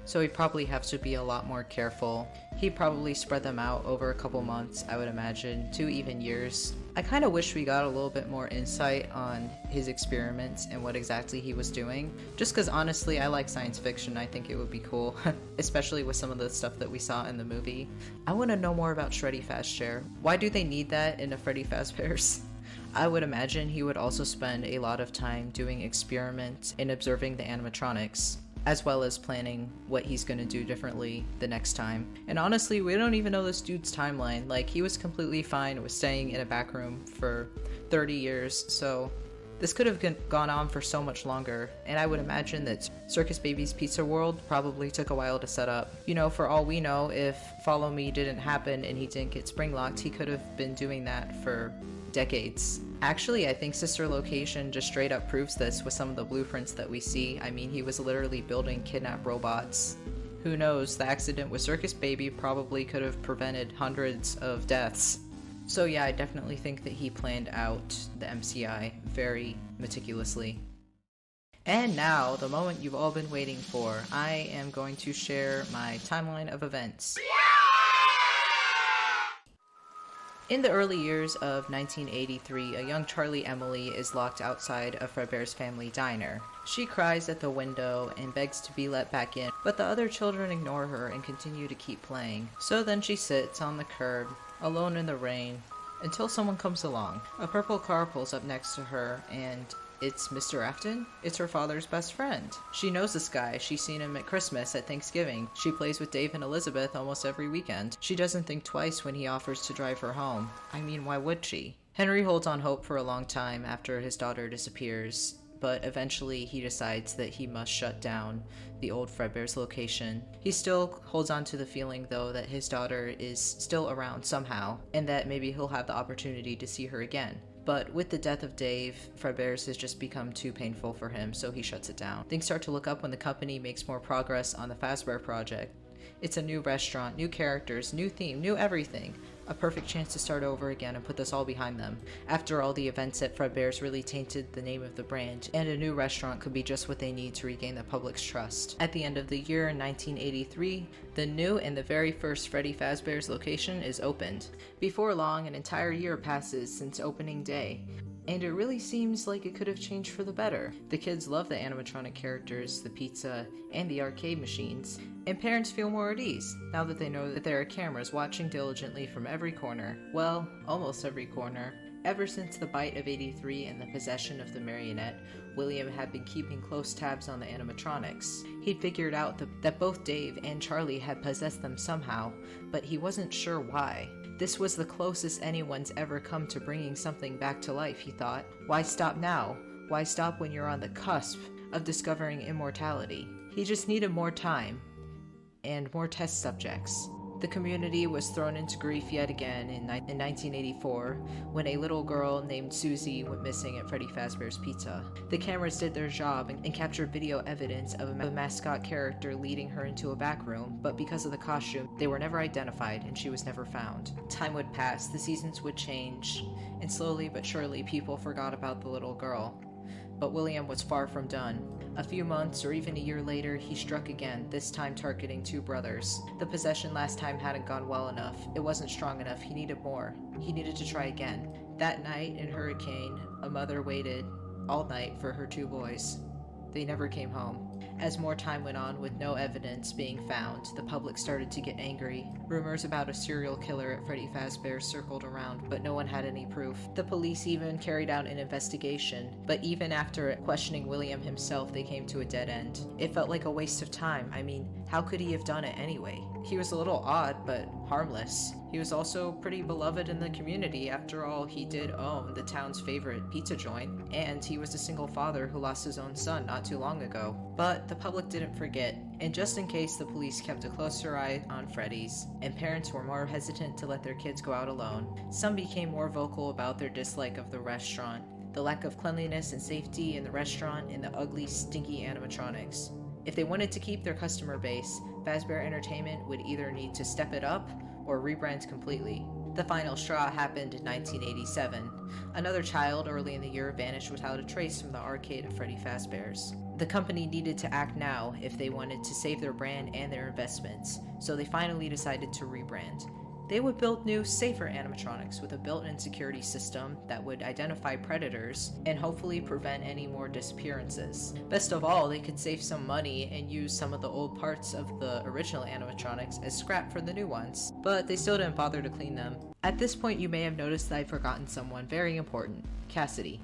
so he'd probably have to be a lot more careful. He'd probably spread them out over a couple months, I would imagine, 2 even years. I kind of wish we got a little bit more insight on his experiments and what exactly he was doing, just because honestly I like science fiction. I think it would be cool, especially with some of the stuff that we saw in the movie. I want to know more about Shreddy Fazchair. Why do they need that in a Freddy Fazbear's? I would imagine he would also spend a lot of time doing experiments and observing the animatronics, as well as planning what he's gonna do differently the next time. And honestly, we don't even know this dude's timeline. Like, he was completely fine with staying in a back room for 30 years, so this could have gone on for so much longer. And I would imagine that Circus Baby's Pizza World probably took a while to set up. You know, for all we know, if Follow Me didn't happen and he didn't get spring-locked, he could have been doing that for decades. Actually, I think Sister Location just straight up proves this with some of the blueprints that we see. I mean, he was literally building kidnapped robots. Who knows, the accident with Circus Baby probably could have prevented hundreds of deaths. So yeah, I definitely think that he planned out the MCI very meticulously. And now, the moment you've all been waiting for, I am going to share my timeline of events. In the early years of 1983, a young Charlie Emily is locked outside of Fredbear's family diner. She cries at the window and begs to be let back in, but the other children ignore her and continue to keep playing. So then she sits on the curb, alone in the rain, until someone comes along. A purple car pulls up next to her, and it's Mr. Afton? It's her father's best friend. She knows this guy. She's seen him at Christmas, at Thanksgiving. She plays with Dave and Elizabeth almost every weekend. She doesn't think twice when he offers to drive her home. I mean, why would she? Henry holds on hope for a long time after his daughter disappears, but eventually he decides that he must shut down the old Fredbear's location. He still holds on to the feeling, though, that his daughter is still around somehow, and that maybe he'll have the opportunity to see her again. But with the death of Dave, Fredbear's has just become too painful for him, so he shuts it down. Things start to look up when the company makes more progress on the Fazbear project. It's a new restaurant, new characters, new theme, new everything. A perfect chance to start over again and put this all behind them. After all, the events at Fredbear's really tainted the name of the brand, and a new restaurant could be just what they need to regain the public's trust. At the end of the year in 1983, the new and the very first Freddy Fazbear's location is opened. Before long, an entire year passes since opening day, and it really seems like it could have changed for the better. The kids love the animatronic characters, the pizza, and the arcade machines, and parents feel more at ease now that they know that there are cameras watching diligently from every corner. Well, almost every corner. Ever since the bite of 83 and the possession of the marionette, William had been keeping close tabs on the animatronics. He'd figured out that both Dave and Charlie had possessed them somehow, but he wasn't sure why. This was the closest anyone's ever come to bringing something back to life, he thought. Why stop now? Why stop when you're on the cusp of discovering immortality? He just needed more time and more test subjects. The community was thrown into grief yet again in 1984 when a little girl named Susie went missing at Freddy Fazbear's Pizza. The cameras did their job and captured video evidence of a mascot character leading her into a back room, but because of the costume, they were never identified and she was never found. Time would pass, the seasons would change, and slowly but surely people forgot about the little girl. But William was far from done. A few months or even a year later, he struck again, this time targeting 2 brothers. The possession last time hadn't gone well enough. It wasn't strong enough. He needed more. He needed to try again. That night in Hurricane, a mother waited all night for her 2 boys. They never came home. As more time went on with no evidence being found, the public started to get angry. Rumors about a serial killer at Freddy Fazbear circled around, but no one had any proof. The police even carried out an investigation, but even after questioning William himself, they came to a dead end. It felt like a waste of time. I mean, how could he have done it anyway? He was a little odd, but harmless. He was also pretty beloved in the community. After all, he did own the town's favorite pizza joint, and he was a single father who lost his own son not too long ago. But the public didn't forget, and just in case, the police kept a closer eye on Freddy's, and parents were more hesitant to let their kids go out alone. Some became more vocal about their dislike of the restaurant, the lack of cleanliness and safety in the restaurant, and the ugly, stinky animatronics. If they wanted to keep their customer base, Fazbear Entertainment would either need to step it up or rebrand completely. The final straw happened in 1987. Another child early in the year vanished without a trace from the arcade of Freddy Fazbear's. The company needed to act now if they wanted to save their brand and their investments, so they finally decided to rebrand. They would build new, safer animatronics with a built-in security system that would identify predators and hopefully prevent any more disappearances. Best of all, they could save some money and use some of the old parts of the original animatronics as scrap for the new ones, but they still didn't bother to clean them. At this point, you may have noticed that I've forgotten someone very important, Cassidy.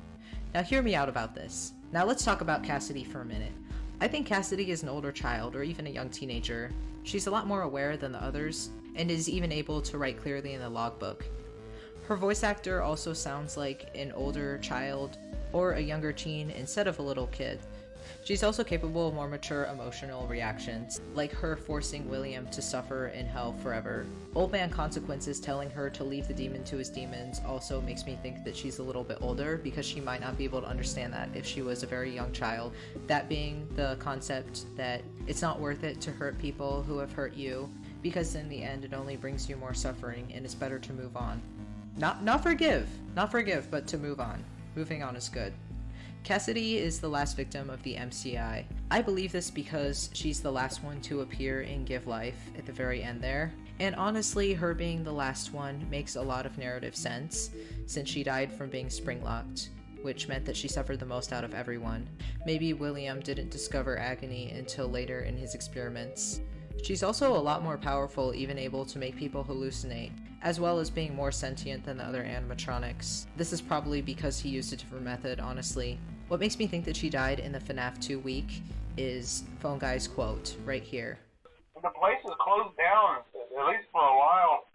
Now hear me out about this. Now let's talk about Cassidy for a minute. I think Cassidy is an older child or even a young teenager. She's a lot more aware than the others, and is even able to write clearly in the logbook. Her voice actor also sounds like an older child or a younger teen instead of a little kid. She's also capable of more mature emotional reactions, like her forcing William to suffer in hell forever. Old Man Consequences telling her to leave the demon to his demons also makes me think that she's a little bit older, because she might not be able to understand that if she was a very young child. That being the concept that it's not worth it to hurt people who have hurt you, because in the end it only brings you more suffering and it's better to move on. Not forgive, but to move on. Moving on is good. Cassidy is the last victim of the MCI. I believe this because she's the last one to appear in Give Life at the very end there. And honestly, her being the last one makes a lot of narrative sense, since she died from being spring-locked, which meant that she suffered the most out of everyone. Maybe William didn't discover agony until later in his experiments. She's also a lot more powerful, even able to make people hallucinate, as well as being more sentient than the other animatronics. This is probably because he used a different method, honestly. What makes me think that she died in the FNAF 2 week is Phone Guy's quote, right here. The place is closed down, at least for a while.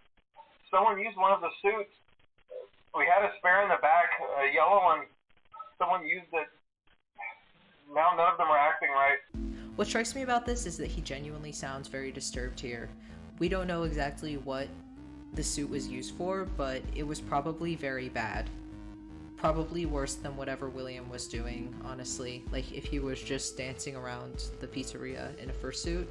Someone used one of the suits. We had a spare in the back, a yellow one. Someone used it. Now none of them are acting right. What strikes me about this is that he genuinely sounds very disturbed here. We don't know exactly what the suit was used for, but it was probably very bad. Probably worse than whatever William was doing, honestly. Like, if he was just dancing around the pizzeria in a fursuit,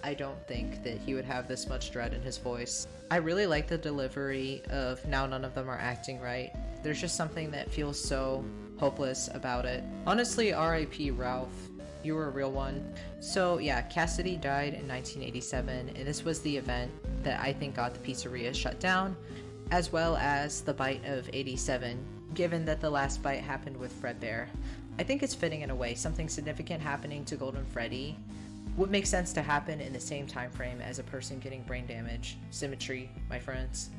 I don't think that he would have this much dread in his voice. I really like the delivery of "now none of them are acting right." There's just something that feels so hopeless about it. Honestly, R.I.P. Ralph. You were a real one. So yeah, Cassidy died in 1987, and this was the event that I think got the pizzeria shut down, as well as the bite of 87, given that the last bite happened with Fredbear. I think it's fitting in a way, something significant happening to Golden Freddy would make sense to happen in the same time frame as a person getting brain damage. Symmetry, my friends.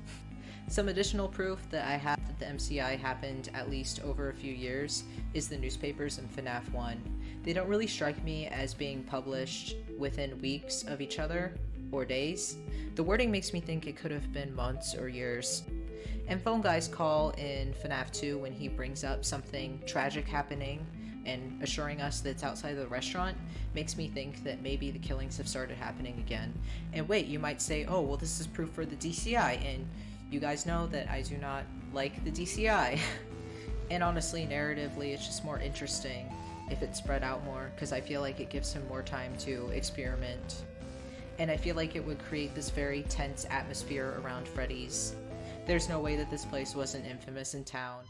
Some additional proof that I have that the MCI happened at least over a few years is the newspapers in FNAF 1. They don't really strike me as being published within weeks of each other, or days. The wording makes me think it could have been months or years. And Phone Guy's call in FNAF 2 when he brings up something tragic happening and assuring us that it's outside of the restaurant makes me think that maybe the killings have started happening again. And wait, you might say, oh, well, this is proof for the DCI, and you guys know that I do not like the DCI. And honestly, narratively, it's just more interesting if it's spread out more, because I feel like it gives him more time to experiment. And I feel like it would create this very tense atmosphere around Freddy's. There's no way that this place wasn't infamous in town.